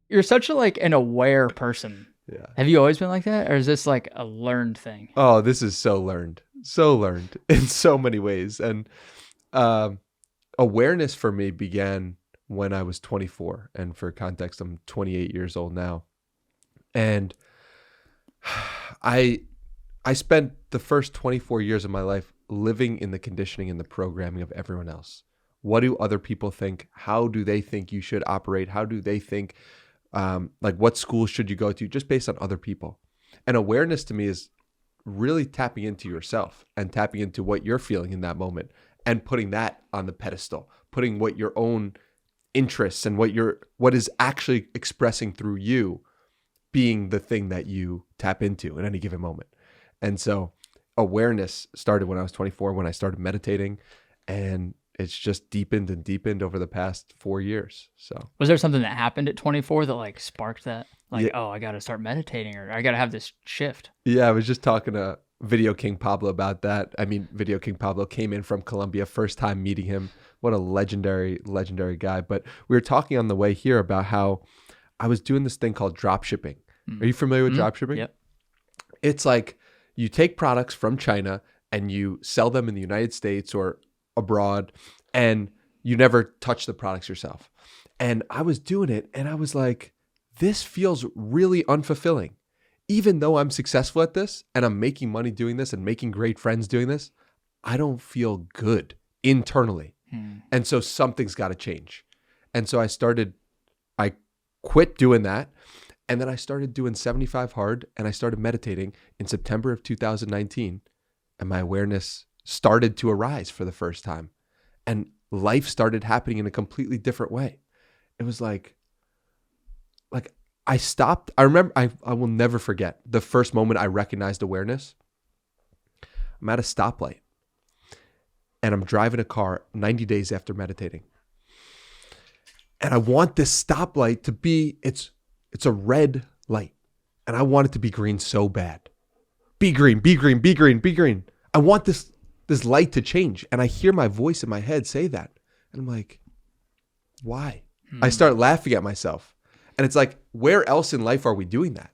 You're such a like an aware person. Yeah. Have you always been like that, or is this like a learned thing? Oh, this is so learned in so many ways. And awareness for me began when I was 24. And for context, I'm 28 years old now. And I spent the first 24 years of my life living in the conditioning and the programming of everyone else. What do other people think? How do they think you should operate? How do they think, like what school should you go to? Just based on other people. And awareness to me is really tapping into yourself and tapping into what you're feeling in that moment and putting that on the pedestal, putting what your own interests and what is actually expressing through you being the thing that you tap into in any given moment. And so awareness started when I was 24, when I started meditating, and it's just deepened and deepened over the past 4 years. So Was there something that happened at 24 that like sparked that? Like, Yeah. oh, I got to start meditating, or I got to have this shift. Yeah, I was just talking to Video King Pablo about that. I mean, Video King Pablo came in from Colombia, first time meeting him. What a legendary guy. But we were talking on the way here about how I was doing this thing called drop shipping. Are you familiar with drop shipping? Yep. It's like you take products from China and you sell them in the United States or abroad, and you never touch the products yourself. And I was doing it and I was like, this feels really unfulfilling. Even though I'm successful at this and I'm making money doing this and making great friends doing this, I don't feel good internally. And so something's got to change. And so I quit doing that. And then I started doing 75 hard, and I started meditating in September of 2019. And my awareness started to arise for the first time. And life started happening in a completely different way. It was like I stopped. I remember, I will never forget the first moment I recognized awareness. I'm at a stoplight and I'm driving a car 90 days after meditating. And I want this stoplight to be, it's a red light. And I want it to be green so bad. Be green, be green, be green, be green. I want this light to change. And I hear my voice in my head say that. And I'm like, why? I start laughing at myself. And it's like, where else in life are we doing that?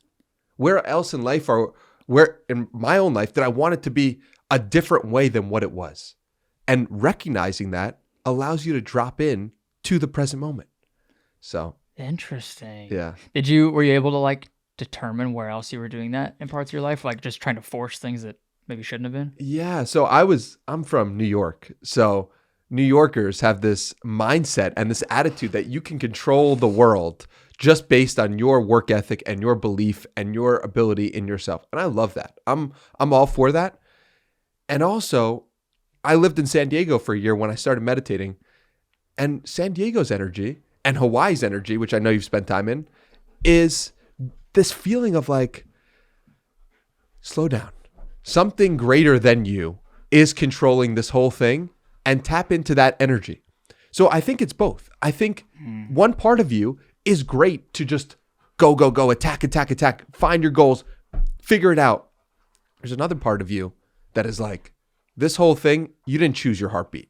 Where else in life where in my own life did I want it to be a different way than what it was? And recognizing that allows you to drop in to the present moment. So Interesting. yeah. Were you able to like determine where else you were doing that in parts of your life? Like just trying to force things that maybe shouldn't have been? Yeah. So I'm from New York. So New Yorkers have this mindset and this attitude that you can control the world just based on your work ethic and your belief and your ability in yourself. And I love that. I'm all for that. And also, I lived in San Diego for a year when I started meditating, and San Diego's energy and Hawaii's energy, which I know you've spent time in, is this feeling of like, slow down. Something greater than you is controlling this whole thing, and tap into that energy. So I think it's both. I think one part of you is great to just go, attack, find your goals, figure it out. There's another part of you that is like, this whole thing, you didn't choose your heartbeat.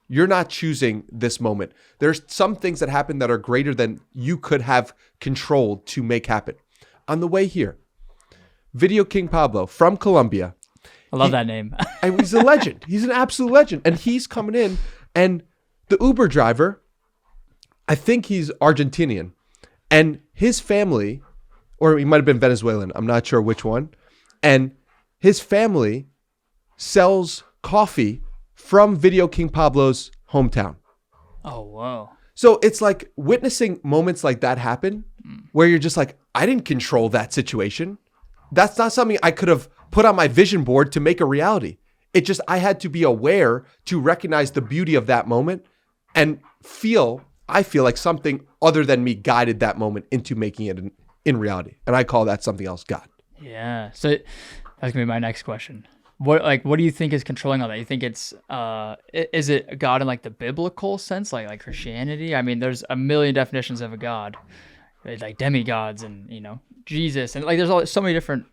You're not choosing this moment. There's some things that happen that are greater than you could have controlled to make happen. On the way here, Video King Pablo from Colombia. I love that name. He's a legend. He's an absolute legend. And he's coming in, and the Uber driver, I think he's Argentinian, and his family, or he might have been Venezuelan, I'm not sure which one, and his family sells coffee from Video King Pablo's hometown. Oh, whoa. So it's like witnessing moments like that happen where you're just like, I didn't control that situation. That's not something I could have put on my vision board to make a reality. It just, I had to be aware to recognize the beauty of that moment and I feel like something other than me guided that moment into making it in reality. And I call that something else, God. Yeah. So that's gonna be my next question. What do you think is controlling all that? You think it's is it God in like the biblical sense, like Christianity? I mean, there's a million definitions of a God, like demigods and Jesus, and like there's so many different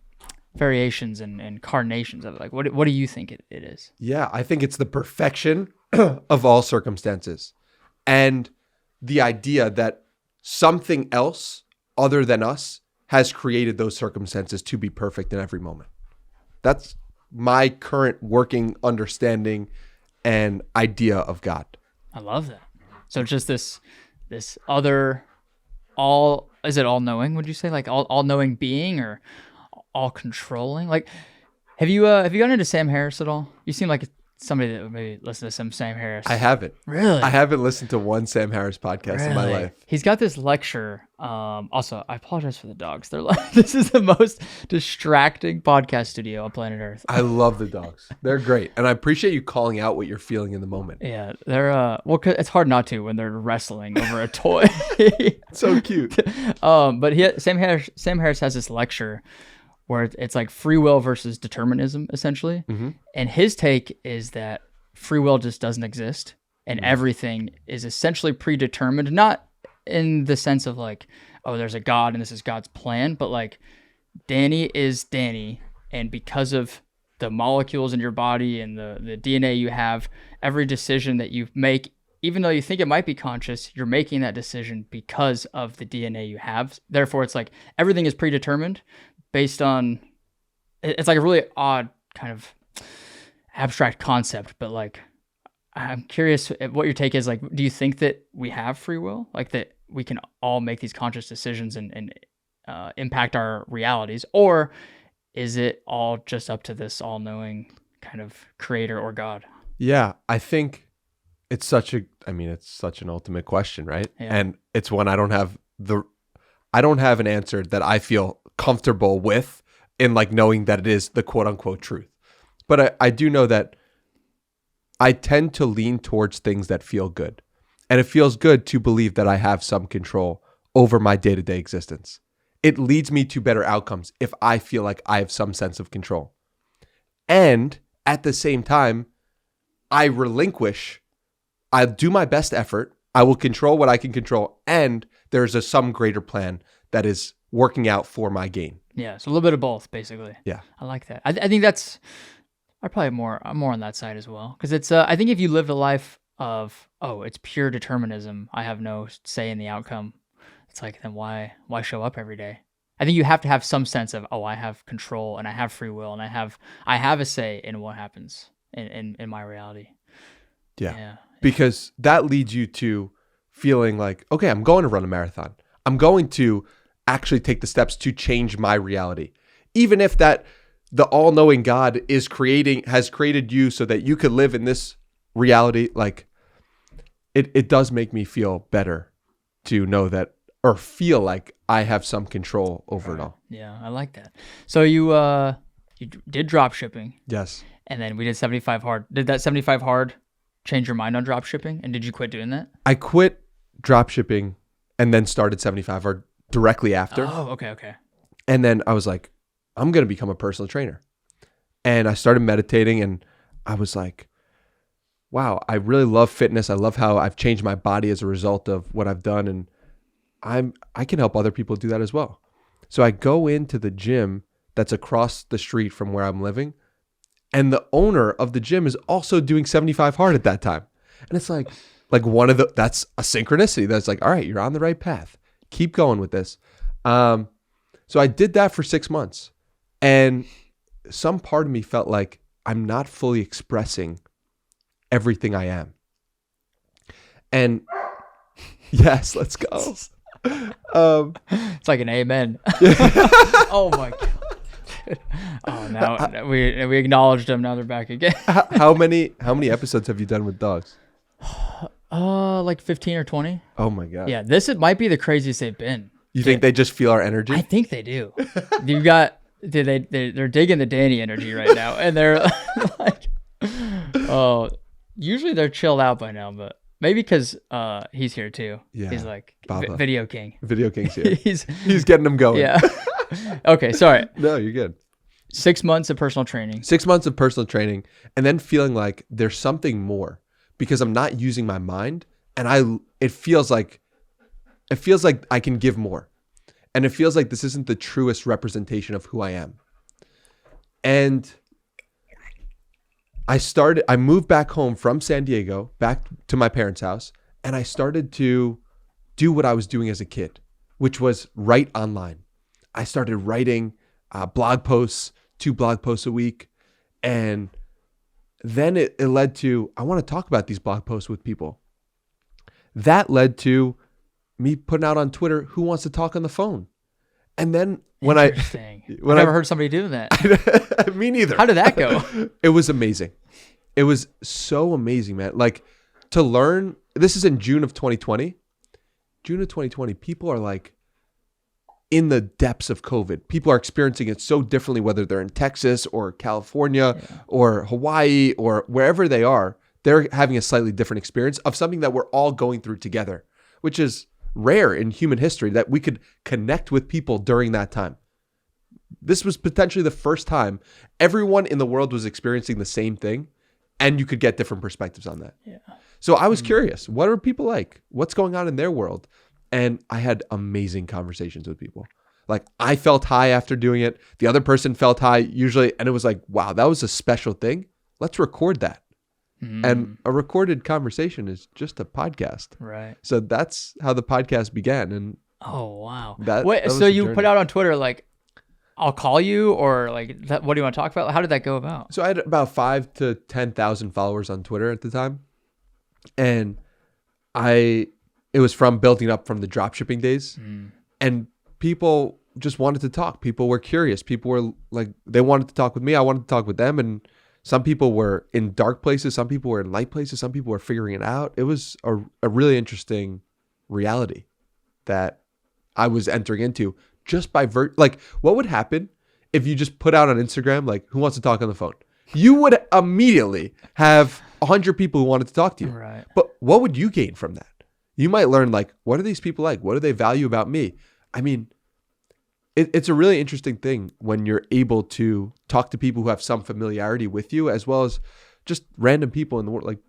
variations and incarnations of it. Like what do you think it is? Yeah, I think it's the perfection of all circumstances, and the idea that something else other than us has created those circumstances to be perfect in every moment. That's my current working understanding and idea of God. I love that. So it's just this other is it all knowing, would you say? Like all knowing being or all controlling? Like have you gotten into Sam Harris at all? You seem like somebody that would maybe listen to some Sam Harris. I haven't. Really? I haven't listened to one Sam Harris podcast in my life. He's got this lecture. Also, I apologize for the dogs. They're like, this is the most distracting podcast studio on planet Earth. I love the dogs. They're great. And I appreciate you calling out what you're feeling in the moment. Yeah, they're, well, 'cause it's hard not to when they're wrestling over a toy. So cute. But Sam Harris has this lecture where it's like free will versus determinism, essentially. Mm-hmm. And his take is that free will just doesn't exist and everything is essentially predetermined, not in the sense of like, oh, there's a God and this is God's plan, but like Danny is Danny. And because of the molecules in your body and the DNA you have, every decision that you make, even though you think it might be conscious, you're making that decision because of the DNA you have. Therefore, it's like everything is predetermined based on, it's like a really odd kind of abstract concept, but like, I'm curious what your take is. Like, do you think that we have free will? Like that we can all make these conscious decisions and impact our realities? Or is it all just up to this all-knowing kind of creator or God? Yeah, I think it's such an ultimate question, right? Yeah. And it's one I don't have an answer that I feel comfortable with in like knowing that it is the quote unquote truth. But I do know that I tend to lean towards things that feel good. And it feels good to believe that I have some control over my day-to-day existence. It leads me to better outcomes if I feel like I have some sense of control. And at the same time, I do my best effort. I will control what I can control. And there's some greater plan that is working out for my gain. Yeah, so a little bit of both, basically. Yeah. I like that. I think I'm more on that side as well. Because it's, I think if you live a life of, it's pure determinism, I have no say in the outcome, it's like, then why show up every day? I think you have to have some sense of, I have control and I have free will and I have a say in what happens in my reality. Yeah. Because that leads you to feeling like, okay, I'm going to run a marathon. I'm going to actually take the steps to change my reality. Even if that the all-knowing God has created you so that you could live in this reality, like it does make me feel better to know that, or feel like I have some control over it all. Yeah, I like that. So you did drop shipping. Yes. And then we did 75 hard. Did that 75 hard change your mind on drop shipping? And did you quit doing that? I quit drop shipping and then started 75 hard directly after. Oh, okay. And then I was like, I'm going to become a personal trainer. And I started meditating and I was like, wow, I really love fitness. I love how I've changed my body as a result of what I've done. And I can help other people do that as well. So I go into the gym that's across the street from where I'm living. And the owner of the gym is also doing 75 hard at that time. And it's like that's a synchronicity. That's like, all right, you're on the right path. Keep going with this. So I did that for 6 months. And some part of me felt like I'm not fully expressing everything I am. And yes, let's go. It's like an amen. Oh my God. Oh, now we acknowledged them. Now they're back again. How many episodes have you done with dogs? Like 15 or 20. Oh my God. Yeah, might be the craziest they've been. You think they just feel our energy? I think they do. They're digging the Danny energy right now, and they're like, usually they're chilled out by now, but maybe because he's here too. Yeah, he's like Baba. Video King. Video King's here. he's getting them going. Yeah. Okay, sorry. No, you're good. 6 months of personal training. 6 months of personal training, and then feeling like there's something more because I'm not using my mind, and it feels like I can give more. And it feels like this isn't the truest representation of who I am. And I moved back home from San Diego, back to my parents' house, and I started to do what I was doing as a kid. which was write online. I started writing blog posts, 2 blog posts a week. And then it led to, I want to talk about these blog posts with people. That led to me putting out on Twitter, who wants to talk on the phone? And then when I never heard somebody do that. Me neither. How did that go? It was amazing. It was so amazing, man. Like, to learn, this is in June of 2020. June of 2020, people are like in the depths of COVID. People are experiencing it so differently, whether they're in Texas or California or Hawaii or wherever they are. They're having a slightly different experience of something that we're all going through together, which is rare in human history, that we could connect with people during that time. This was potentially the first time everyone in the world was experiencing the same thing, and you could get different perspectives on that. Yeah. So I was curious, what are people like? What's going on in their world? And I had amazing conversations with people. Like, I felt high after doing it. The other person felt high usually. And it was like, wow, that was a special thing. Let's record that. And a recorded conversation is just a podcast. Right. So that's how the podcast began. And oh, wow. That so you put out on Twitter, like, I'll call you, or like, what do you want to talk about? How did that go about? So I had about 5,000 to 10,000 followers on Twitter at the time. And it was from building up from the dropshipping days. And people just wanted to talk. People were curious. People were like, they wanted to talk with me. I wanted to talk with them. And some people were in dark places. Some people were in light places. Some people were figuring it out. It was a really interesting reality that I was entering into just by like, what would happen if you just put out on Instagram, like, who wants to talk on the phone? You would immediately have 100 people who wanted to talk to you. Right. But what would you gain from that? You might learn, like, what are these people like? What do they value about me? I mean, it's a really interesting thing when you're able to talk to people who have some familiarity with you, as well as just random people in the world. Like,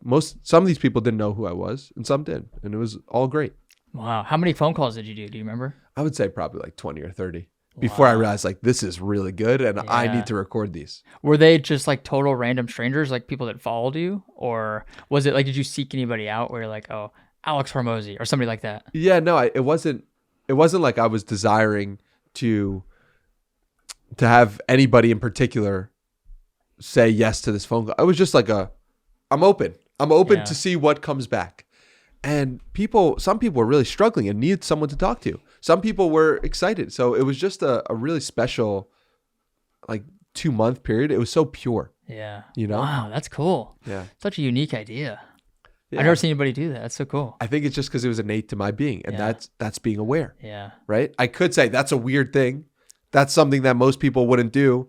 some of these people didn't know who I was, and some did. And it was all great. Wow. How many phone calls did you do? Do you remember? I would say probably like 20 or 30 before I realized, like, this is really good and I need to record these. Were they just like total random strangers, like people that followed you? Or was it like, did you seek anybody out where you're like, oh, Alex Hormozy or somebody like that? Yeah, no, it wasn't like I was desiring to have anybody in particular say yes to this phone call. I was just like I'm open to see what comes back. And some people were really struggling and needed someone to talk to. Some people were excited. So it was just a really special, like, 2-month period. It was so pure. Yeah. You know? Wow, that's cool. Yeah. Such a unique idea. Yeah. I've never seen anybody do that. That's so cool. I think it's just because it was innate to my being, and that's being aware. Yeah. Right? I could say that's a weird thing. That's something that most people wouldn't do.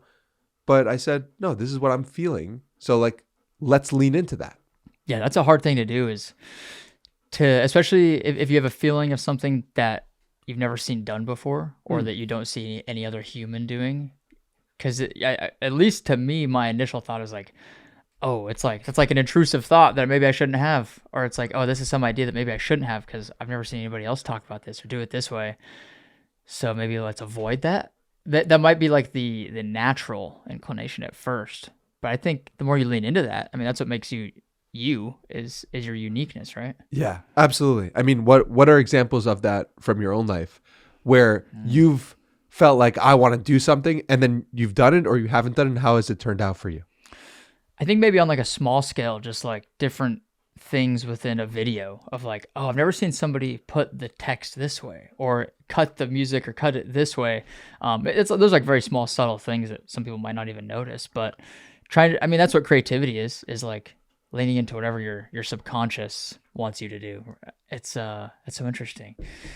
But I said, no, this is what I'm feeling. So, like, let's lean into that. Yeah, that's a hard thing to do, is especially if you have a feeling of something that you've never seen done before, or that you don't see any other human doing. Because at least to me, my initial thought is like, oh, it's like an intrusive thought that maybe I shouldn't have. Or it's like, oh, this is some idea that maybe I shouldn't have because I've never seen anybody else talk about this or do it this way. So maybe let's avoid that. That might be like the natural inclination at first. But I think the more you lean into that, I mean, that's what makes you is your uniqueness, right? Yeah, absolutely. I mean, what are examples of that from your own life where you've felt like, I want to do something, and then you've done it or you haven't done it, and how has it turned out for you? I think maybe on like a small scale, just like different things within a video of like, oh, I've never seen somebody put the text this way or cut the music or cut it this way. Those like very small, subtle things that some people might not even notice, but that's what creativity is like leaning into whatever your subconscious wants you to do. It's so interesting.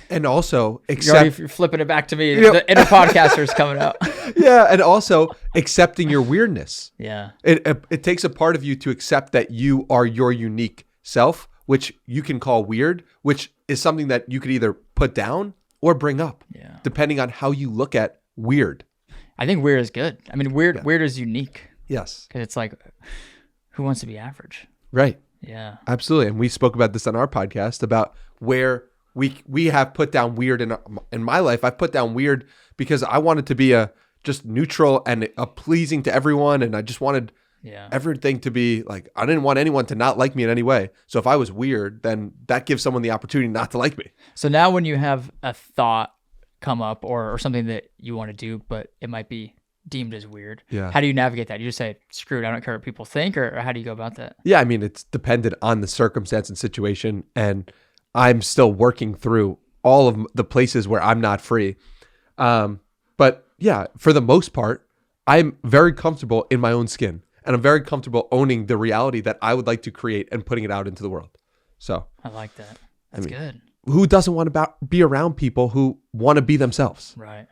And also, you're flipping it back to me. The inner podcaster's coming out. Yeah, and also accepting your weirdness. Yeah. It takes a part of you to accept that you are your unique self, which you can call weird, which is something that you could either put down or bring up, depending on how you look at weird. I think weird is good. I mean, weird is unique. Yes. Because it's like, who wants to be average? Right. Yeah. Absolutely. And we spoke about this on our podcast about where we have put down weird in my life. I've put down weird because I wanted to be just neutral and pleasing to everyone. And I just wanted everything to be like, I didn't want anyone to not like me in any way. So if I was weird, then that gives someone the opportunity not to like me. So now when you have a thought come up or something that you want to do, but it might be deemed as weird. Yeah. How do you navigate that? You just say, screw it, I don't care what people think, or how do you go about that? Yeah, I mean, it's dependent on the circumstance and situation, and I'm still working through all of the places where I'm not free. But yeah, for the most part, I'm very comfortable in my own skin, and I'm very comfortable owning the reality that I would like to create and putting it out into the world. So I like that. That's good. Who doesn't want to be around people who want to be themselves? Right.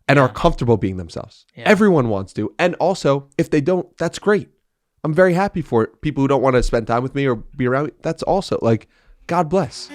And are comfortable being themselves. Yeah. Everyone wants to. And also, if they don't, that's great. I'm very happy for it. People who don't want to spend time with me or be around me, that's also like, God bless.